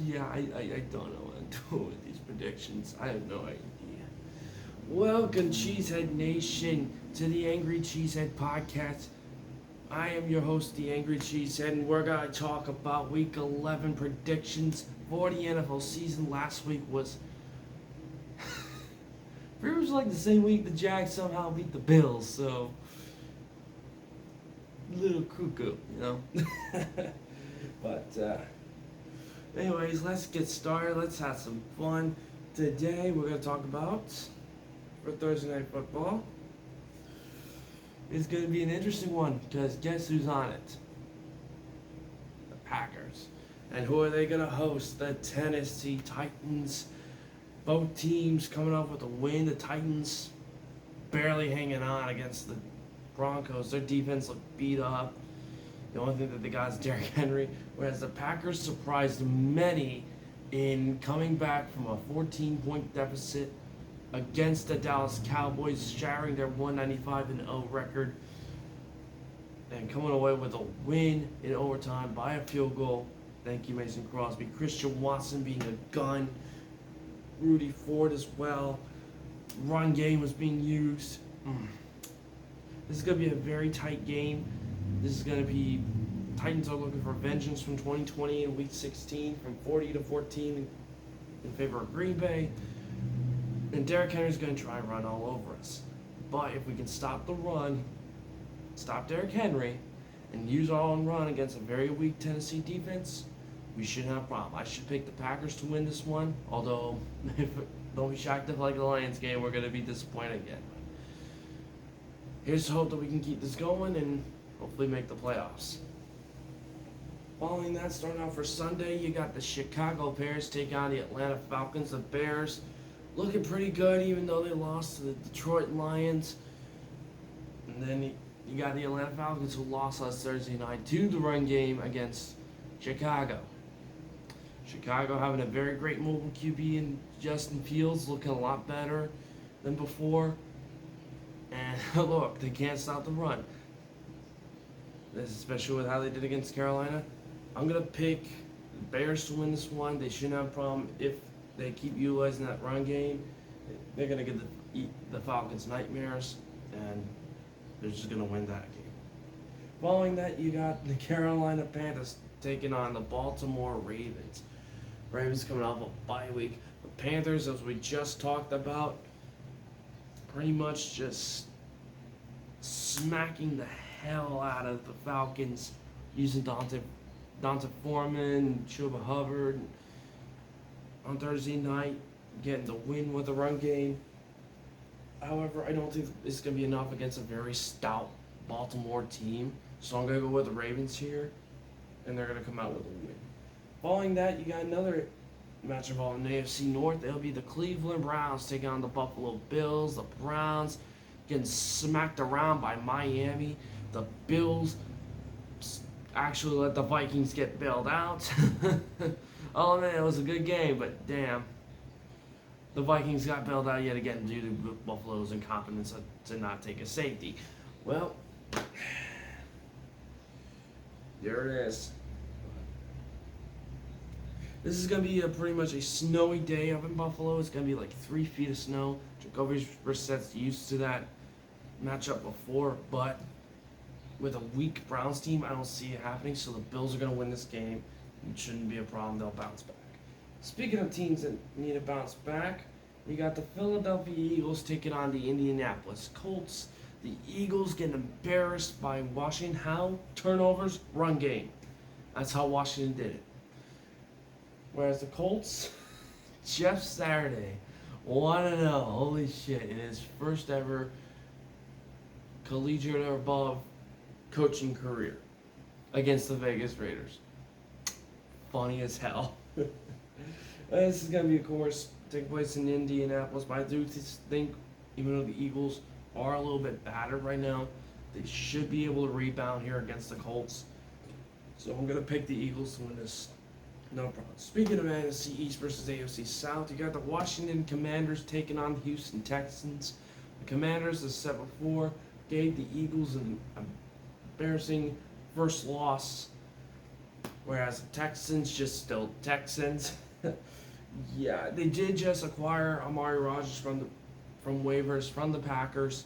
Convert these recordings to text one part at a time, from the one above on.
Yeah, I don't know what I'm doing with these predictions. I have no idea. Welcome, Cheesehead Nation, to the Angry Cheesehead Podcast. I am your host, the Angry Cheesehead, and we're going to talk about Week 11 predictions for the NFL season. Last week was pretty much like the same week the Jags somehow beat the Bills, so little cuckoo, you know? But, anyways, let's get started. Let's have some fun. Today, we're going to talk about, for Thursday Night Football, it's going to be an interesting one because guess who's on it? The Packers. And who are they going to host? The Tennessee Titans. Both teams coming off with a win. The Titans barely hanging on against the Broncos. Their defense looked beat up. The only thing that they got is Derrick Henry. Whereas the Packers surprised many in coming back from a 14-point deficit against the Dallas Cowboys, shattering their 195-0 record, and coming away with a win in overtime by a field goal. Thank you, Mason Crosby. Christian Watson being a gun. Rudy Ford as well. Run game was being used. This is going to be a very tight game. This is going to be Titans are looking for vengeance from 2020 in Week 16 from 40-14 in favor of Green Bay. And Derrick Henry's going to try and run all over us. But if we can stop the run, stop Derrick Henry, and use our own run against a very weak Tennessee defense, we shouldn't have a problem. I should pick the Packers to win this one, although don't be shocked if, like the Lions game, we're going to be disappointed again. Here's to hope that we can keep this going and hopefully make the playoffs. Following that, starting out for Sunday, you got the Chicago Bears take on the Atlanta Falcons. The Bears looking pretty good, even though they lost to the Detroit Lions. And then you got the Atlanta Falcons, who lost last Thursday night to the run game against Chicago. Chicago having a very great mobile QB in Justin Fields, looking a lot better than before. And look, they can't stop the run. This, especially with how they did against Carolina. I'm going to pick the Bears to win this one. They shouldn't have a problem if they keep utilizing that run game. They're going to give the Falcons nightmares, and they're just going to win that game. Following that, you got the Carolina Panthers taking on the Baltimore Ravens. Ravens coming off a bye week. The Panthers, as we just talked about, pretty much just smacking the hell out of the Falcons using Donta Foreman, Chuba Hubbard on Thursday night, getting the win with the run game. However, I don't think it's going to be enough against a very stout Baltimore team. So I'm going to go with the Ravens here, and they're going to come out with a win. Following that, you got another matchup on the AFC North. It'll be the Cleveland Browns taking on the Buffalo Bills. The Browns getting smacked around by Miami. The Bills actually let the Vikings get bailed out. Oh man, it was a good game, but damn. The Vikings got bailed out yet again due to Buffalo's incompetence to not take a safety. Well, there it is. This is going to be pretty much a snowy day up in Buffalo. It's going to be like 3 feet of snow. Jacoby Brissett's used to that matchup before, but with a weak Browns team, I don't see it happening. So the Bills are going to win this game. It shouldn't be a problem. They'll bounce back. Speaking of teams that need to bounce back, you got the Philadelphia Eagles taking on the Indianapolis Colts. The Eagles getting embarrassed by Washington. How? Turnovers, run game. That's how Washington did it. Whereas the Colts, Jeff Saturday, 1-0, holy shit, in his first ever collegiate or above coaching career against the Vegas Raiders. Funny as hell. This is going to be, of course, take place in Indianapolis, but I do think, even though the Eagles are a little bit battered right now, they should be able to rebound here against the Colts. So I'm going to pick the Eagles to win this. No problem. Speaking of NFC East versus AFC South, you got the Washington Commanders taking on the Houston Texans. The Commanders, as said before, gave the Eagles an embarrassing first loss whereas the Texans just still Texans. Yeah, they did just acquire Amari Rogers from waivers from the Packers,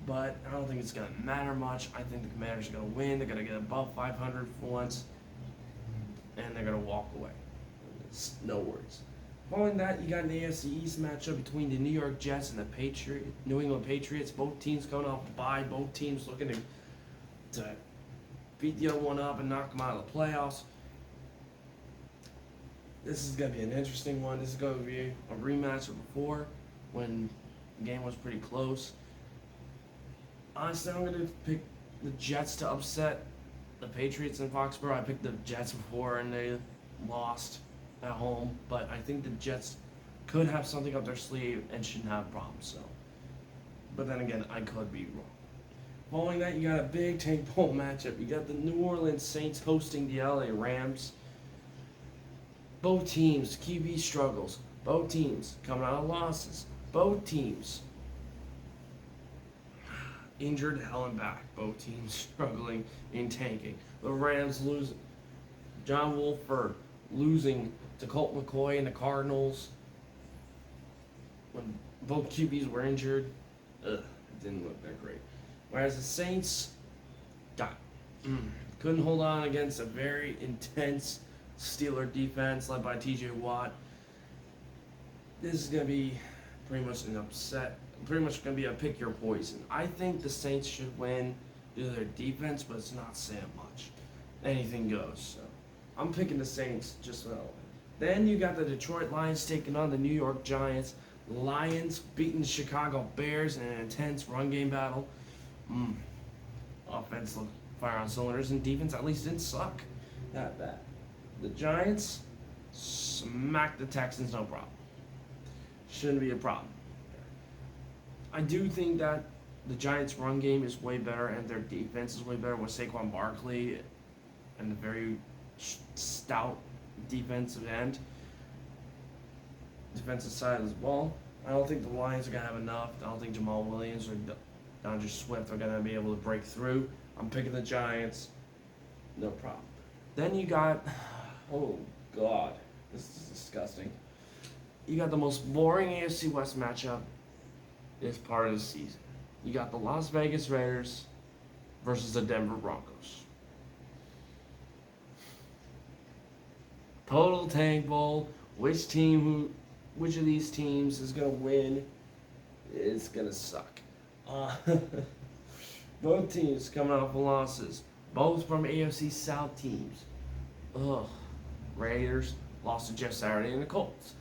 but I don't think it's gonna matter much. I think the Commanders are gonna win. They're gonna get above 500 for once, and they're gonna walk away. It's no worries. Following that, you got an AFC East matchup between the New York Jets and the New England Patriots. Both teams coming off a bye. Both teams looking to beat the other one up and knock them out of the playoffs. This is going to be an interesting one. This is going to be a rematch of before when the game was pretty close. Honestly, I'm going to pick the Jets to upset the Patriots in Foxborough. I picked the Jets before and they lost at home, but I think the Jets could have something up their sleeve and shouldn't have problems. So, but then again, I could be wrong. Following that, you got a big tank bowl matchup. You got the New Orleans Saints hosting the LA Rams. Both teams, QB struggles. Both teams coming out of losses. Both teams injured hell and back. Both teams struggling in tanking. The Rams losing. John Wolford losing to Colt McCoy and the Cardinals when both QBs were injured. It didn't look that great. Whereas the Saints couldn't hold on against a very intense Steeler defense led by TJ Watt. This is going to be pretty much an upset. Pretty much going to be a pick your poison. I think the Saints should win due to their defense, but it's not saying much. Anything goes. So I'm picking the Saints just for that one. Then you got the Detroit Lions taking on the New York Giants. Lions beating the Chicago Bears in an intense run game battle. Offense looked fire on cylinders, and defense at least didn't suck that bad. The Giants smacked the Texans, no problem. Shouldn't be a problem. I do think that the Giants' run game is way better and their defense is way better with Saquon Barkley and the very stout defensive side as well. I don't think the Lions are going to have enough. I don't think Jamal Williams or DeAndre Swift are going to be able to break through. I'm picking the Giants. No problem. Then you got, oh God, this is disgusting. You got the most boring AFC West matchup this part of the season. You got the Las Vegas Raiders versus the Denver Broncos. Total tank bowl. Which of these teams is gonna win? It's gonna suck. Both teams coming off of losses. Both from AFC South teams. Raiders lost to Jeff Saturday and the Colts.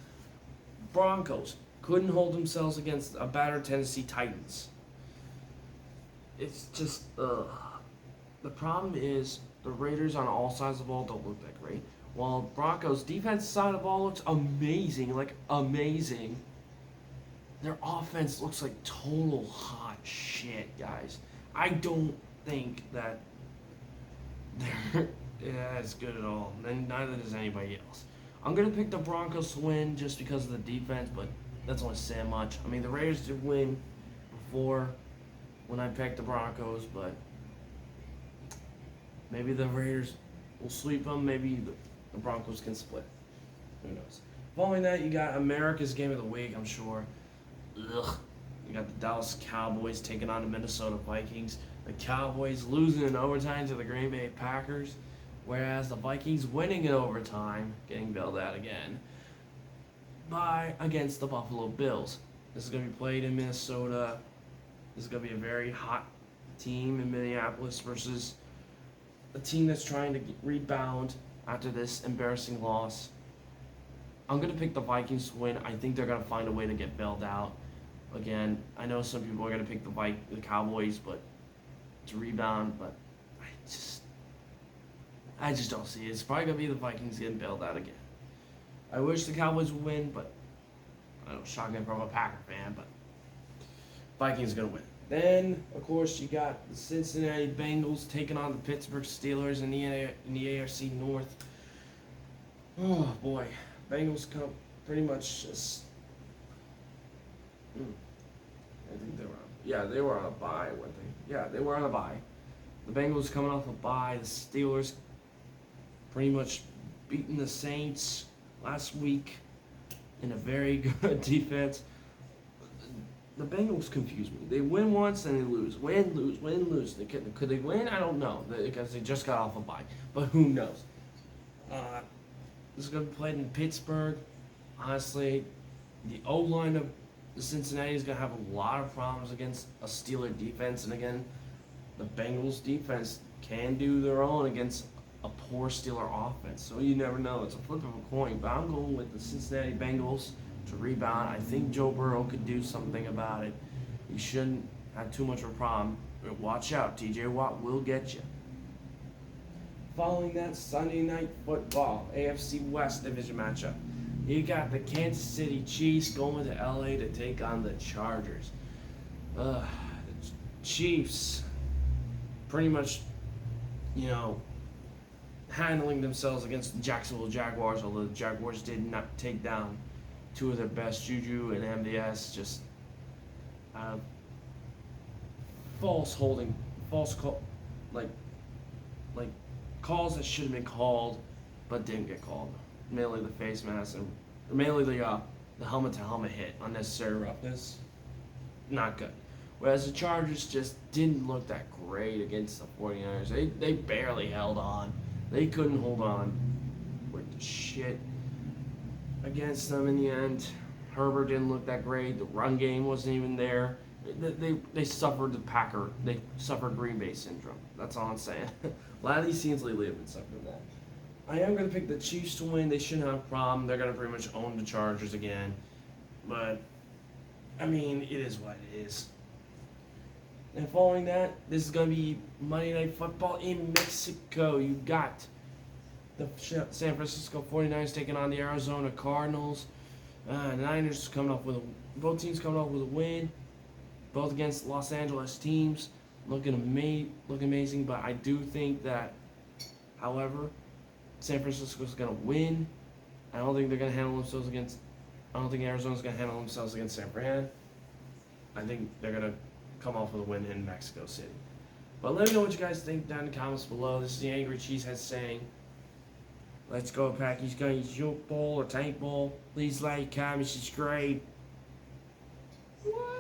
Broncos couldn't hold themselves against a battered Tennessee Titans. It's just, the problem is the Raiders on all sides of the ball don't look that great. While Broncos' defense side of the ball looks amazing, amazing. Their offense looks like total hot shit, guys. I don't think that they're as good at all. And neither does anybody else. I'm going to pick the Broncos to win just because of the defense, but that's only saying much. I mean, the Raiders did win before when I picked the Broncos, but maybe the Raiders will sweep them. Maybe the Broncos can split. Who knows? Following that, you got America's Game of the Week, I'm sure. Ugh. You got the Dallas Cowboys taking on the Minnesota Vikings. The Cowboys losing in overtime to the Green Bay Packers, whereas the Vikings winning in overtime, getting bailed out again, against the Buffalo Bills. This is going to be played in Minnesota. This is going to be a very hot team in Minneapolis versus a team that's trying to rebound after this embarrassing loss. I'm going to pick the Vikings to win. I think they're going to find a way to get bailed out. Again, I know some people are going to pick the Cowboys to rebound, but I just don't see it. It's probably going to be the Vikings getting bailed out again. I wish the Cowboys would win, but I don't know, shocking from a Packer fan, but Vikings are going to win. Then, of course, you got the Cincinnati Bengals taking on the Pittsburgh Steelers in the AFC North. Oh, boy. Bengals come pretty much just... I think they were on a bye, weren't they? Yeah, they were on a bye. The Bengals coming off a bye. The Steelers pretty much beating the Saints last week in a very good defense. The Bengals confuse me. They win once and they lose. Win, lose, win, lose. Could they win? I don't know because they just got off a bye. But who knows? This is going to be played in Pittsburgh. Honestly, the O-line of Cincinnati is going to have a lot of problems against a Steeler defense. And again, the Bengals defense can do their own against a poor Steeler offense. So you never know. It's a flip of a coin. But I'm going with the Cincinnati Bengals to rebound. I think Joe Burrow could do something about it. He shouldn't have too much of a problem. But watch out. TJ Watt will get you. Following that, Sunday Night Football, AFC West division matchup. You got the Kansas City Chiefs going to LA to take on the Chargers. The Chiefs pretty much, handling themselves against the Jacksonville Jaguars, although the Jaguars did not take down two of their best, Juju and MVS, just false call, like calls that should have been called, but didn't get called. Mainly the face mask and mainly the helmet-to-helmet hit, unnecessary roughness, not good. Whereas the Chargers just didn't look that great against the 49ers. They barely held on. They couldn't hold on with the shit against them in the end. Herbert didn't look that great. The run game wasn't even there. They suffered They suffered Green Bay syndrome. That's all I'm saying. A lot of these teams lately have been suffering that. I am going to pick the Chiefs to win. They shouldn't have a problem. They're going to pretty much own the Chargers again. But, it is what it is. And following that, this is going to be Monday Night Football in Mexico. You got the San Francisco 49ers taking on the Arizona Cardinals. Niners both teams coming off with a win. Both against Los Angeles teams. Looking amazing, but I do think that, however, San Francisco's going to win. I don't think Arizona's going to handle themselves against San Fran. I think they're going to come off with a win in Mexico City. But let me know what you guys think down in the comments below. This is the Angry Cheesehead saying, let's go Packies, going to Joke Bowl or Tank Bowl. Please like, comment, subscribe. What?